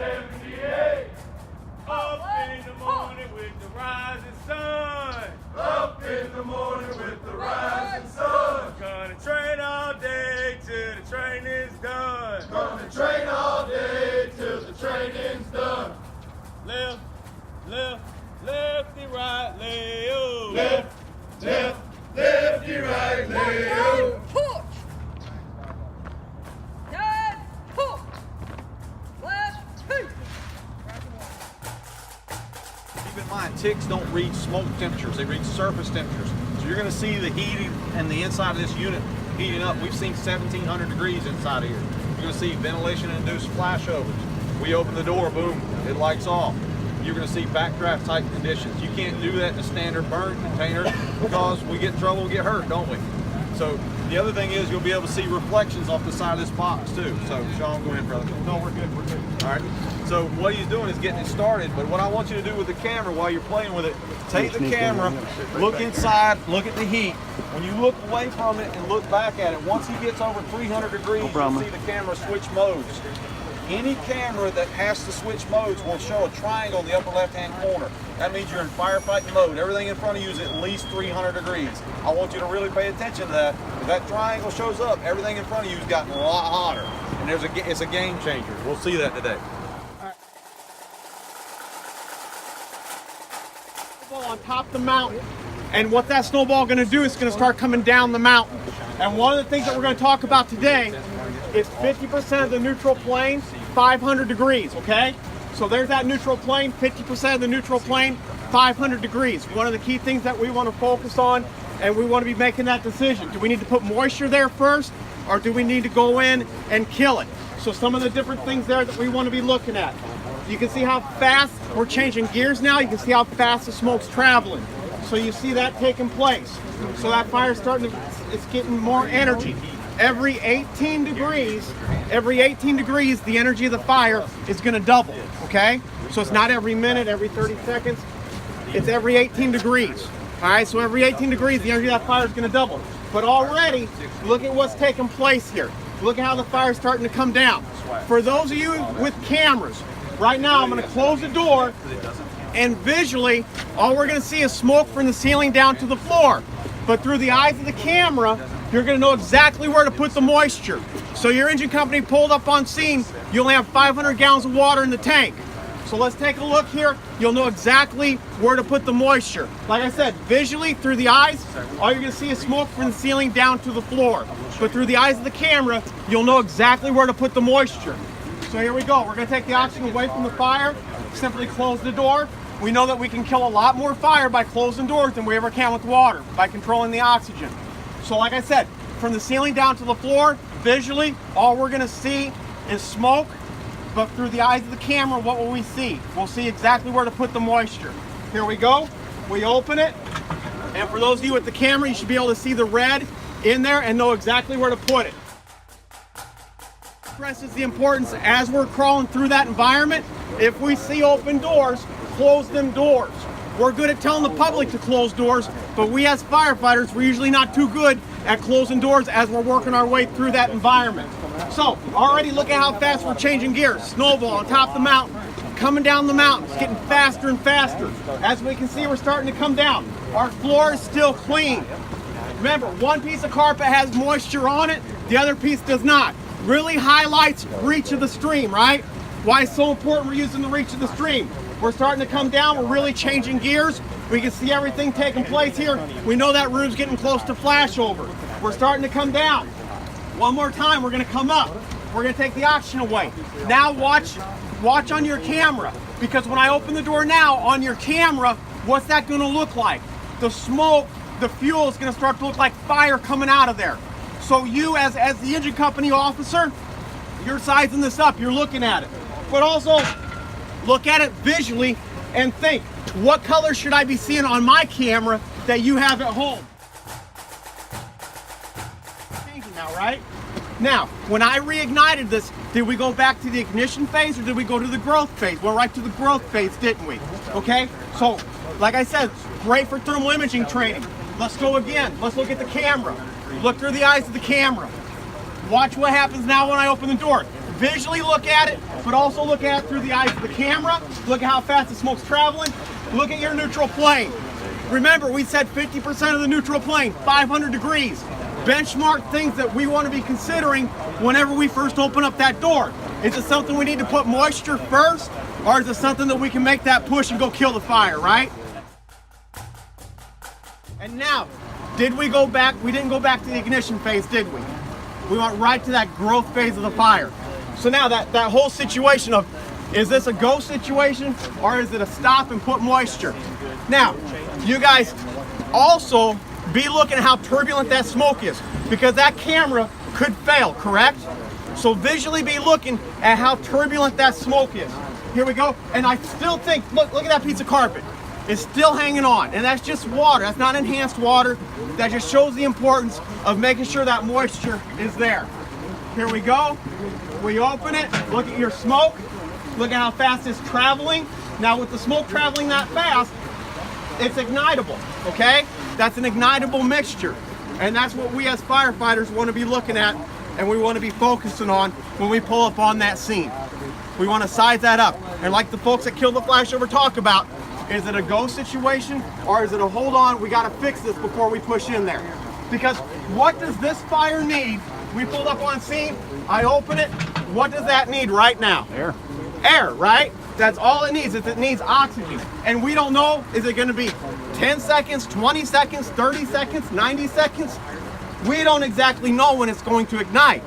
78. Up in the morning with the rising sun. Up in the morning with the rising sun. Gonna train all day till the training's done. Gonna train all day till the training's done. Left, left, lefty, right, lay-o. Left, left, lefty, right, lay-o. Push. Down, push. Left, two. Keep in mind, ticks don't read smoke temperatures, they read surface temperatures. So you're gonna see the heating and the inside of this unit heating up. We've seen 1700 degrees inside of here. You're gonna see ventilation-induced flashovers. We open the door, boom, it lights off. You're gonna see backdraft type conditions. You can't do that in a standard burn container because we get in trouble and get hurt, don't we? So the other thing is you'll be able to see reflections off the side of this box too. So Sean, go ahead, brother. No, we're good, we're good. All right. So what he's doing is getting it started, but what I want you to do with the camera while you're playing with it, take the camera, look inside, look at the heat. When you look away from it and look back at it, once he gets over 300 degrees, you'll see the camera switch modes. Any camera that has to switch modes will show a triangle in the upper left-hand corner. That means you're in firefighting mode. Everything in front of you is at least 300 degrees. I want you to really pay attention to that. If that triangle shows up, everything in front of you has gotten a lot hotter. And it's a game changer. We'll see that today. On top of the mountain, and what that snowball going to do is going to start coming down the mountain. And one of the things that we're going to talk about today is 50% of the neutral plane, 500 degrees, okay? So there's that neutral plane, 50% of the neutral plane, 500 degrees. One of the key things that we want to focus on, and we want to be making that decision. Do we need to put moisture there first, or do we need to go in and kill it? So some of the different things there that we want to be looking at. You can see how fast we're changing gears now. You can see how fast the smoke's traveling. So you see that taking place. So that fire's it's getting more energy. Every 18 degrees, the energy of the fire is going to double, okay? So it's not every minute, every 30 seconds. It's every 18 degrees, all right? So every 18 degrees, the energy of that fire is going to double. But already, look at what's taking place here. Look at how the fire's starting to come down. For those of you with cameras, right now I'm going to close the door, and visually, all we're going to see is smoke from the ceiling down to the floor. But through the eyes of the camera, you're going to know exactly where to put the moisture. So your engine company pulled up on scene, you only have 500 gallons of water in the tank. So let's take a look here. You'll know exactly where to put the moisture. Like I said, visually, through the eyes, all you're going to see is smoke from the ceiling down to the floor. But through the eyes of the camera, you'll know exactly where to put the moisture. So here we go. We're going to take the oxygen away from the fire. Simply close the door. We know that we can kill a lot more fire by closing doors than we ever can with water, by controlling the oxygen. So like I said, from the ceiling down to the floor, visually, all we're going to see is smoke. But through the eyes of the camera, what will we see? We'll see exactly where to put the moisture. Here we go. We open it. And for those of you with the camera, you should be able to see the red in there and know exactly where to put it. Stresses the importance as we're crawling through that environment. If we see open doors, close them doors. We're good at telling the public to close doors, but we as firefighters, we're usually not too good at closing doors as we're working our way through that environment. So, already look at how fast we're changing gears. Snowball on top of the mountain, coming down the mountain. It's getting faster and faster. As we can see, we're starting to come down. Our floor is still clean. Remember, one piece of carpet has moisture on it, the other piece does not. Really highlights reach of the stream, right? Why it's so important we're using the reach of the stream. We're starting to come down, we're really changing gears. We can see everything taking place here. We know that room's getting close to flashover. We're starting to come down. One more time, we're gonna come up. We're gonna take the oxygen away. Now watch on your camera, because when I open the door now, on your camera, what's that gonna look like? The smoke, the fuel is gonna start to look like fire coming out of there. So you, as the engine company officer, you're sizing this up, you're looking at it. But also, look at it visually and think, what color should I be seeing on my camera that you have at home? Changing now, right? Now, when I reignited this, did we go back to the ignition phase or did we go to the growth phase? Went right to the growth phase, didn't we? Okay, so like I said, great for thermal imaging training. Let's go again. Let's look at the camera. Look through the eyes of the camera. Watch what happens now when I open the door. visually look at it, but also look at it through the eyes of the camera. Look at how fast the smoke's traveling. Look at your neutral plane. Remember, we said 50% of the neutral plane, 500 degrees. Benchmark things that we want to be considering whenever we first open up that door. Is it something we need to put moisture first, or is it something that we can make that push and go kill the fire, right? And now, did we go back? We didn't go back to the ignition phase, did we? We went right to that growth phase of the fire. So now that whole situation of, is this a go situation or is it a stop and put moisture? Now, you guys also be looking at how turbulent that smoke is, because that camera could fail, correct? So visually be looking at how turbulent that smoke is. Here we go. And I still think, look at that piece of carpet. It's still hanging on, and that's just water. That's not enhanced water. That just shows the importance of making sure that moisture is there. Here we go. We open it. Look at your smoke. Look at how fast it's traveling. Now with the smoke traveling that fast, it's ignitable, okay? That's an ignitable mixture. And that's what we as firefighters want to be looking at, and we want to be focusing on when we pull up on that scene. We want to size that up. And like the folks that Kill the Flashover talk about, is it a go situation or is it a hold on, we got to fix this before we push in there? Because what does this fire need? We pulled up on scene, I open it, what does that need right now? Air. Air, right? That's all it needs, is it needs oxygen. And we don't know, is it gonna be 10 seconds, 20 seconds, 30 seconds, 90 seconds? We don't exactly know when it's going to ignite.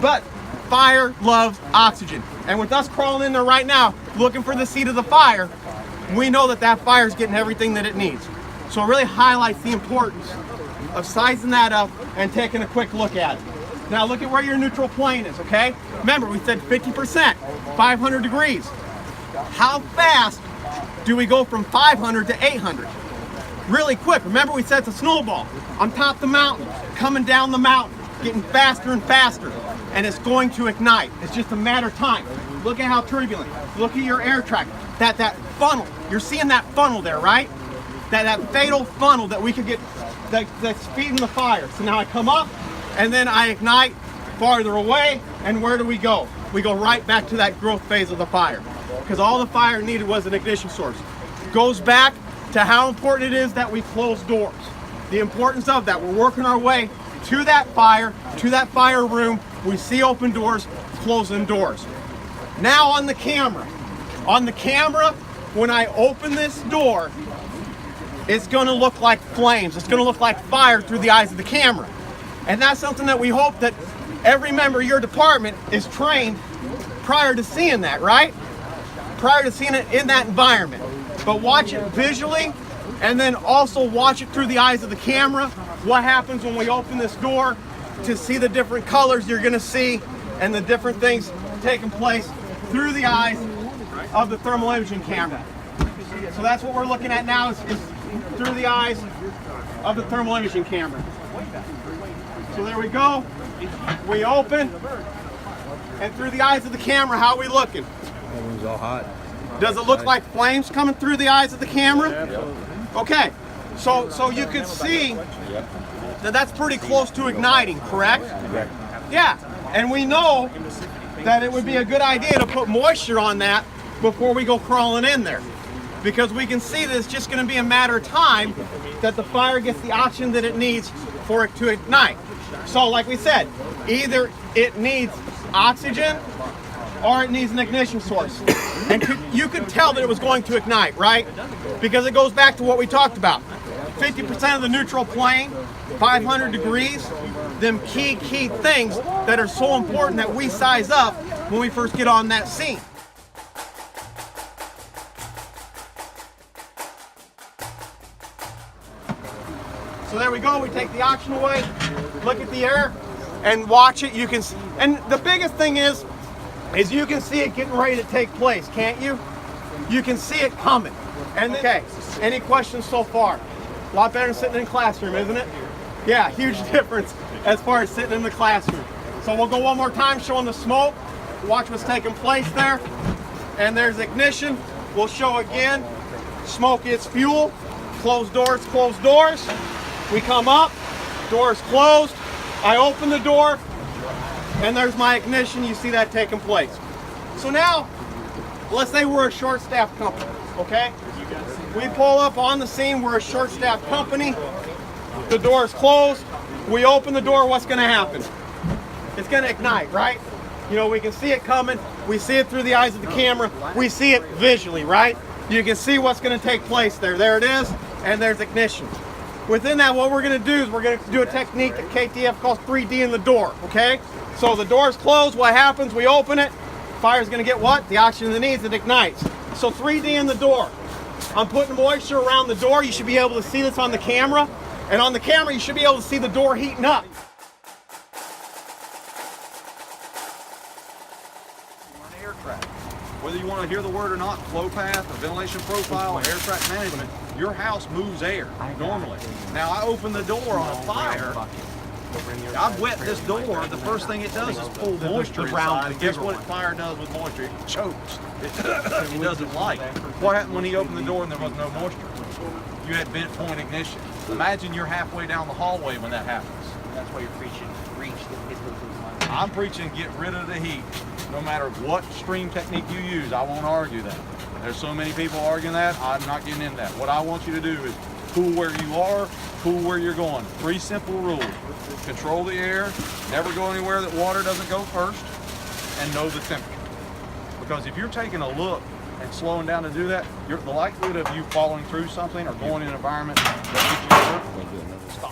But fire loves oxygen. And with us crawling in there right now, looking for the seat of the fire, we know that that fire is getting everything that it needs. So it really highlights the importance of sizing that up and taking a quick look at it. Now look at where your neutral plane is, okay? Remember, we said 50%, 500 degrees. How fast do we go from 500 to 800? Really quick. Remember, we said it's a snowball on top of the mountain, coming down the mountain, getting faster and faster, and it's going to ignite. It's just a matter of time. Look at how turbulent. Look at your air track. That funnel. You're seeing that funnel there, right? That fatal funnel that we could get, that's feeding the fire. So now I come up, and then I ignite farther away, and where do we go? We go right back to that growth phase of the fire, because all the fire needed was an ignition source. Goes back to how important it is that we close doors. The importance of that. We're working our way to that fire room. We see open doors, closing doors. Now on the camera, when I open this door, it's gonna look like flames. It's gonna look like fire through the eyes of the camera. And that's something that we hope that every member of your department is trained prior to seeing that, right? Prior to seeing it in that environment. But watch it visually, and then also watch it through the eyes of the camera. What happens when we open this door to see the different colors you're gonna see and the different things taking place through the eyes of the thermal imaging camera. So that's what we're looking at now, is through the eyes of the thermal imaging camera. So there we go. We open, and through the eyes of the camera, how are we looking? Everyone's all hot. Does it look like flames coming through the eyes of the camera? Okay, so you can see that that's pretty close to igniting, correct? Yeah, and we know that it would be a good idea to put moisture on that before we go crawling in there, because we can see that it's just going to be a matter of time that the fire gets the oxygen that it needs for it to ignite. So like we said, either it needs oxygen or it needs an ignition source. And you could tell that it was going to ignite, right? Because it goes back to what we talked about. 50% of the neutral plane, 500 degrees, them key things that are so important that we size up when we first get on that scene. So there we go, we take the oxygen away, look at the air, and watch it. You can, and the biggest thing is you can see it getting ready to take place, can't you? You can see it coming. And okay, any questions so far? A lot better than sitting in a classroom, isn't it? Yeah, huge difference as far as sitting in the classroom. So we'll go one more time showing the smoke. Watch what's taking place there. And there's ignition. We'll show again. Smoke is fuel. Closed doors, closed doors. We come up, door's closed. I open the door, and there's my ignition. You see that taking place. So now, let's say we're a short-staffed company, okay? We pull up on the scene, we're a short-staffed company. The door is closed. We open the door, what's gonna happen? It's gonna ignite, right? You know, we can see it coming. We see it through the eyes of the camera. We see it visually, right? You can see what's gonna take place there. There it is, and there's ignition. Within that, what we're gonna do is we're gonna do a technique that KTF calls 3D in the door, okay? So the door's closed, what happens? We open it, fire's gonna get what? The oxygen it needs, it ignites. So 3D in the door. I'm putting moisture around the door. You should be able to see this on the camera. And on the camera, you should be able to see the door heating up. Air track. Whether you want to hear the word or not, flow path, or ventilation profile, or air track management, your house moves air normally. Now I open the door on a fire. I've wet this door. The first thing it does is pull moisture inside. And guess what fire does with moisture? It chokes. It doesn't like. What happened when he opened the door and there was no moisture? You had bent point ignition. Imagine you're halfway down the hallway when that happens. That's why you're preaching, I'm preaching get rid of the heat. No matter what stream technique you use, I won't argue that. There's so many people arguing that, I'm not getting into that. What I want you to do is cool where you are, cool where you're going. 3 simple rules. Control the air, never go anywhere that water doesn't go first, and know the temperature. Because if you're taking a look and slowing down to do that, the likelihood of you falling through something or going in an environment that gets you hurt, stop.